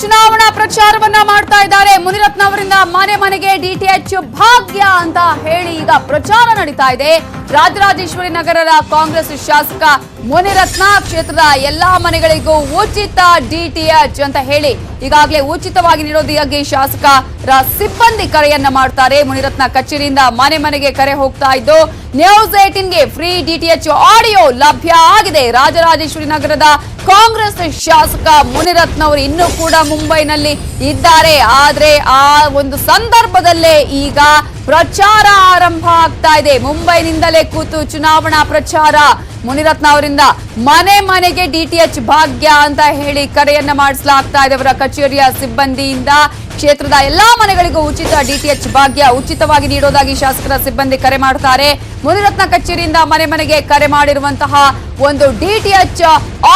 ಚುನಾವಣಾ ಪ್ರಚಾರವನ್ನ ಮಾಡ್ತಾ ಇದ್ದಾರೆ. ಮುನಿರತ್ನ ಅವರಿಂದ ಮನೆ ಮನೆಗೆ ಡಿಟಿಎಚ್ ಭಾಗ್ಯ ಅಂತ ಹೇಳಿ ಈಗ ಪ್ರಚಾರ ನಡೀತಾ ಇದೆ. ರಾಜರಾಜೇಶ್ವರಿ ನಗರದ ಕಾಂಗ್ರೆಸ್ ಶಾಸಕ ಮುನಿರತ್ನ ಕ್ಷೇತ್ರದ ಎಲ್ಲಾ ಮನೆಗಳಿಗೂ ಉಚಿತ ಡಿಟಿಎಚ್ ಅಂತ ಹೇಳಿ ಈಗಾಗಲೇ ಉಚಿತವಾಗಿ ನೀಡೋದಕ್ಕೆ ಶಾಸಕರ ಸಿಬ್ಬಂದಿ ಕರೆಯನ್ನ ಮಾಡ್ತಾರೆ. ಮುನಿರತ್ನ ಕಚೇರಿಯಿಂದ ಮನೆ ಮನೆಗೆ ಕರೆ ಹೋಗ್ತಾ ಇದ್ದು ನ್ಯೂಸ್ 18ಗೆ ಫ್ರೀ ಡಿಟಿಎಚ್ ಆಡಿಯೋ ಲಭ್ಯ ಆಗಿದೆ. ರಾಜರಾಜೇಶ್ವರಿ ನಗರದ ಕಾಂಗ್ರೆಸ್ ಶಾಸಕ ಮುನಿರತ್ನ ಅವರು ಇನ್ನೂ ಕೂಡ ಮುಂಬೈನಲ್ಲಿ ಇದ್ದಾರೆ. ಆದ್ರೆ ಆ ಒಂದು ಸಂದರ್ಭದಲ್ಲೇ ಈಗ ಪ್ರಚಾರ ಆರಂಭ ಆಗ್ತಾ ಇದೆ. ಮುಂಬೈನಿಂದಲೇ ಕೂತು ಚುನಾವಣಾ ಪ್ರಚಾರ. ಮುನಿರತ್ನ ಅವರಿಂದ ಮನೆ ಮನೆಗೆ ಡಿಟಿಎಚ್ ಭಾಗ್ಯ ಅಂತ ಹೇಳಿ ಕರೆಯನ್ನ ಮಾಡಿಸಲಾಗ್ತಾ ಇದೆ. ಅವರ ಕಚೇರಿಯ ಸಿಬ್ಬಂದಿಯಿಂದ ಕ್ಷೇತ್ರದ ಎಲ್ಲಾ ಮನೆಗಳಿಗೂ ಉಚಿತ ಡಿಟಿಎಚ್ ಭಾಗ್ಯ ಉಚಿತವಾಗಿ ನೀಡೋದಾಗಿ ಶಾಸಕರ ಸಿಬ್ಬಂದಿ ಕರೆ ಮಾಡ್ತಾರೆ. ಮುನಿರತ್ನ ಕಚೇರಿಯಿಂದ ಮನೆ ಮನೆಗೆ ಕರೆ ಮಾಡಿರುವಂತಹ ಒಂದು ಡಿಟಿಎಚ್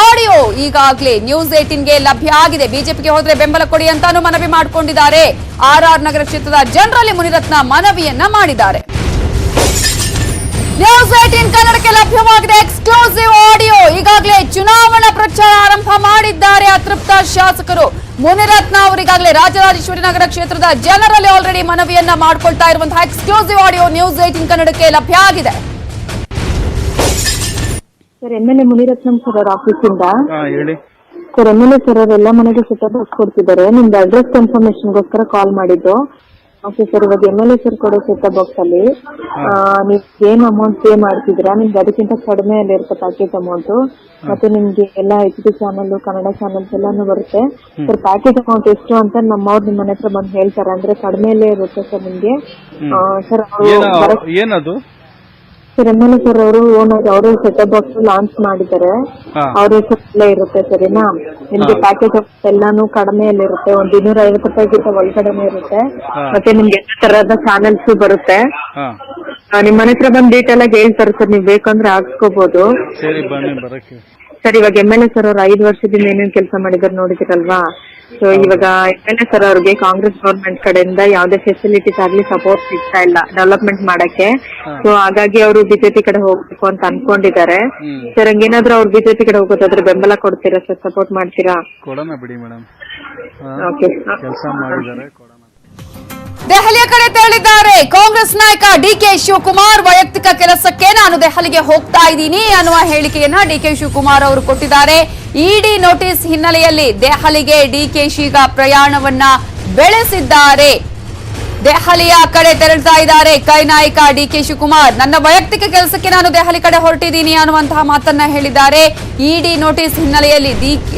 ಆಡಿಯೋ ಈಗಾಗಲೇ ನ್ಯೂಸ್ 18ಗೆ ಲಭ್ಯ ಆಗಿದೆ. ಬಿಜೆಪಿಗೆ ಹೋದ್ರೆ ಬೆಂಬಲ ಕೊಡಿ ಅಂತಾನು ಮನವಿ ಮಾಡಿಕೊಂಡಿದ್ದಾರೆ. ಆರ್ಆರ್ ನಗರ ಕ್ಷೇತ್ರದ ಜನರಲ್ಲಿ ಮುನಿರತ್ನ ಮನವಿಯನ್ನ ಮಾಡಿದ್ದಾರೆ. ನ್ಯೂಸ್ 18 ಕನ್ನಡಕ್ಕೆ ಲಭ್ಯವಾಗಿದೆ ಎಕ್ಸ್ಕ್ಲೂಸಿವ್ ಆಡಿಯೋ. ಈಗಾಗಲೇ ಚುನಾವಣಾ ಪ್ರಚಾರ ಆರಂಭ ಮಾಡಿದ್ದಾರೆ ಅತೃಪ್ತ ಶಾಸಕರು. ಮುನಿರತ್ನ ಅವರಿಗಾಗಲೇ ರಾಜರಾಜೇಶ್ವರಿ ನಗರ ಕ್ಷೇತ್ರದ ಜನರಲ್ಲಿ ಆಲ್ರೆಡಿ ಮನವಿಯನ್ನ ಮಾಡಿಕೊಳ್ತಾ ಇರುವಂತಹ ಎಕ್ಸ್ಕ್ಲೂಸಿವ್ ಆಡಿಯೋ ನ್ಯೂಸ್ 18 ಕನ್ನಡಕ್ಕೆ ಲಭ್ಯ ಆಗಿದೆ. ಸರ್, ಎಂಎಲ್ಎ ಮುನಿರತ್ನಂ ಸರ್ ಅವರ ಆಫೀಸಿಂದ ಹೇಳಿ ಸರ್. ಎಂಎಲ್ಎ ಸರ್ ಅವರು ಎಲ್ಲ ಮನೆಗೂ ಸೆಟಪ್ ಬಾಕ್ಸ್ ಕೊಡ್ತಿದ್ದಾರೆ. ನಿಮ್ದು ಅಡ್ರೆಸ್ ಕನ್ಫರ್ಮೇಶನ್ಗೋಸ್ಕರ ಕಾಲ್ ಮಾಡಿದ್ದು. ಓಕೆ ಸರ್, ಇವಾಗ ಎಂಎಲ್ಎ ಸರ್ ಕೊಡೋ ಸೆಟಪ್ ಬಾಕ್ಸ್ ಅಲ್ಲಿ ನೀವು ಏನ್ ಅಮೌಂಟ್ ಪೇ ಮಾಡ್ತಿದ್ದೀರಾ ನಿಮ್ಗೆ ಅದಕ್ಕಿಂತ ಕಡಿಮೆ ಅಲ್ಲಿ ಇರುತ್ತೆ ಪ್ಯಾಕೇಜ್ ಅಮೌಂಟ್. ಮತ್ತೆ ನಿಮ್ಗೆ ಎಲ್ಲ HD ಚಾನಲ್ ಕನ್ನಡ ಚಾನಲ್ಸ್ ಎಲ್ಲಾನು ಬರುತ್ತೆ ಸರ್. ಪ್ಯಾಕೇಜ್ ಅಮೌಂಟ್ ಎಷ್ಟು ಅಂತ ನಮ್ಮವ್ರು ನಿಮ್ಮ ಮನೆ ಹತ್ರ ಬಂದು ಹೇಳ್ತಾರೆ. ಅಂದ್ರೆ ಕಡಿಮೆಯಲ್ಲೇ ಇರುತ್ತೆ ಸರ್ ನಿಮ್ಗೆ. ಸರ್ ಏನದು ಸರ್, ಎಂಎಲ್ಎ ಸರ್ ಅವರು ಓನರ್ ಅವರು ಸೆಟಪ್ ಬಾಕ್ಸ್ ಲಾಂಚ್ ಮಾಡಿದ್ದಾರೆ. ಅವ್ರ ಹೆಸರಲ್ಲೇ ಇರುತ್ತೆ ಸರಿನಾ. ನಿಮ್ಗೆ ಪ್ಯಾಕೇಜ್ ಎಲ್ಲಾನು ಕಡಿಮೆಯಲ್ಲಿ ಇರುತ್ತೆ. ಒಂದ್ 250 ರೂಪಾಯಿಗಿಂತ ಒಳಗಡೆನೆ ಇರುತ್ತೆ. ಮತ್ತೆ ನಿಮ್ಗೆ ಎಲ್ಲ ತರಹದ ಚಾನೆಲ್ಸ್ ಬರುತ್ತೆ. ನಿಮ್ ಮನೆ ಹತ್ರ ಬಂದ್ ಡೀಟೇಲ್ ಆಗಿ ಹೇಳ್ತಾರೆ ಸರ್. ನೀವ್ ಬೇಕಂದ್ರೆ ಹಾಕ್ಸ್ಕೋಬಹುದು ಸರ್. ಇವಾಗ ಎಂಎಲ್ಎ ಸರ್ ಅವ್ರು 5 ವರ್ಷದಿಂದ ಏನೇನ್ ಕೆಲಸ ಮಾಡಿದಾರೆ ನೋಡಿದಿರಲ್ವಾ. ಸೊ ಇವಾಗ ಎಂಎಲ್ಎ ಸರ್ ಅವ್ರಿಗೆ ಕಾಂಗ್ರೆಸ್ ಗವರ್ಮೆಂಟ್ ಕಡೆಯಿಂದ ಯಾವ್ದೇ ಫೆಸಿಲಿಟೀಸ್ ಆಗ್ಲಿ ಸಪೋರ್ಟ್ ಸಿಗ್ತಾ ಇಲ್ಲ ಡೆವಲಪ್ಮೆಂಟ್ ಮಾಡಕ್ಕೆ. ಸೊ ಹಾಗಾಗಿ ಅವರು ಬಿಜೆಪಿ ಕಡೆ ಹೋಗ್ಬೇಕು ಅಂತ ಅನ್ಕೊಂಡಿದ್ದಾರೆ ಸರ್. ಹಂಗೇನಾದ್ರೂ ಅವ್ರು ಬಿಜೆಪಿ ಕಡೆ ಹೋಗೋದಾದ್ರೆ ಬೆಂಬಲ ಕೊಡ್ತೀರಾ ಸರ್? ಸಪೋರ್ಟ್ ಮಾಡ್ತೀರಾ? ಕೊಡೋಣ ಬಿಡಿ ಮೇಡಮ್. ಓಕೆ, ಕೆಲಸ ಮಾಡಿದ್ದಾರೆ, ಕೊಡೋಣ. ದೆಹಲಿಯ ಕಡೆ ತೆರಳಿದ್ದಾರೆ ಕಾಂಗ್ರೆಸ್ ನಾಯಕ ಡಿಕೆ ಶಿವಕುಮಾರ್. ವೈಯಕ್ತಿಕ ಕೆಲಸಕ್ಕೆ ನಾನು ದೆಹಲಿಗೆ ಹೋಗ್ತಾ ಇದ್ದೀನಿ ಅನ್ನುವ ಹೇಳಿಕೆಯನ್ನ ಡಿಕೆ ಶಿವಕುಮಾರ್ ಅವರು ಕೊಟ್ಟಿದ್ದಾರೆ. ಇಡಿ ನೋಟಿಸ್ ಹಿನ್ನೆಲೆಯಲ್ಲಿ ದೆಹಲಿಗೆ ಡಿಕೆಶಿ ಈಗ ಪ್ರಯಾಣವನ್ನ ಬೆಳೆಸಿದ್ದಾರೆ. ದೆಹಲಿಯ ಕಡೆ ತೆರಳ್ತಾ ಇದ್ದಾರೆ ಕೈ ನಾಯಕ ಡಿಕೆ ಶಿವಕುಮಾರ್. ನನ್ನ ವೈಯಕ್ತಿಕ ಕೆಲಸಕ್ಕೆ ನಾನು ದೆಹಲಿ ಕಡೆ ಹೊರಟಿದ್ದೀನಿ ಅನ್ನುವಂತಹ ಮಾತನ್ನ ಹೇಳಿದ್ದಾರೆ. ಇಡಿ ನೋಟಿಸ್ ಹಿನ್ನೆಲೆಯಲ್ಲಿ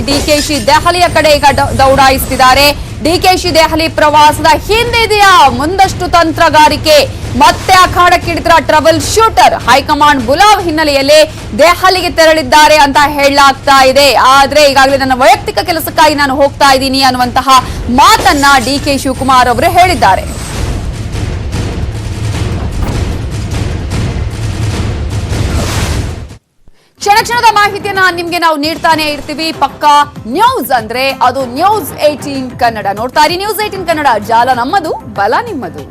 ಡಿಕೆಶಿ ದೆಹಲಿಯ ಕಡೆ ಈಗ ದೌಡಾಯಿಸುತ್ತಿದ್ದಾರೆ. ಡಿಕೆಶಿ ದೆಹಲಿ ಪ್ರವಾಸದ ಹಿಂದಿದೆಯಾ ಮುಂದಷ್ಟು ತಂತ್ರಗಾರಿಕೆ? ಮತ್ತೆ ಅಖಾಡಕ್ಕಿಳಿದ್ರ ಟ್ರಬಲ್ ಶೂಟರ್. ಹೈಕಮಾಂಡ್ ಬುಲಾವ್ ಹಿನ್ನೆಲೆಯಲ್ಲಿ ದೆಹಲಿಗೆ ತೆರಳಿದ್ದಾರೆ ಅಂತ ಹೇಳಲಾಗ್ತಾ ಇದೆ. ಆದ್ರೆ ಈಗಾಗಲೇ ನನ್ನ ವೈಯಕ್ತಿಕ ಕೆಲಸಕ್ಕಾಗಿ ನಾನು ಹೋಗ್ತಾ ಇದ್ದೀನಿ ಅನ್ನುವಂತಹ ಮಾತನ್ನ ಡಿಕೆ ಶಿವಕುಮಾರ್ ಅವರು ಹೇಳಿದ್ದಾರೆ. ಕ್ಷಣ ಕ್ಷಣದ ಮಾಹಿತಿಯನ್ನ ನಿಮ್ಗೆ ನಾವು ನೀಡ್ತಾನೆ ಇರ್ತೀವಿ. ಪಕ್ಕಾ ನ್ಯೂಸ್ ಅಂದ್ರೆ ಅದು ನ್ಯೂಸ್ 18 ಕನ್ನಡ. ನೋಡ್ತಾ ಇರಿ ನ್ಯೂಸ್ 18 ಕನ್ನಡ. ಜಾಲ ನಮ್ಮದು, ಬಲ ನಿಮ್ಮದು.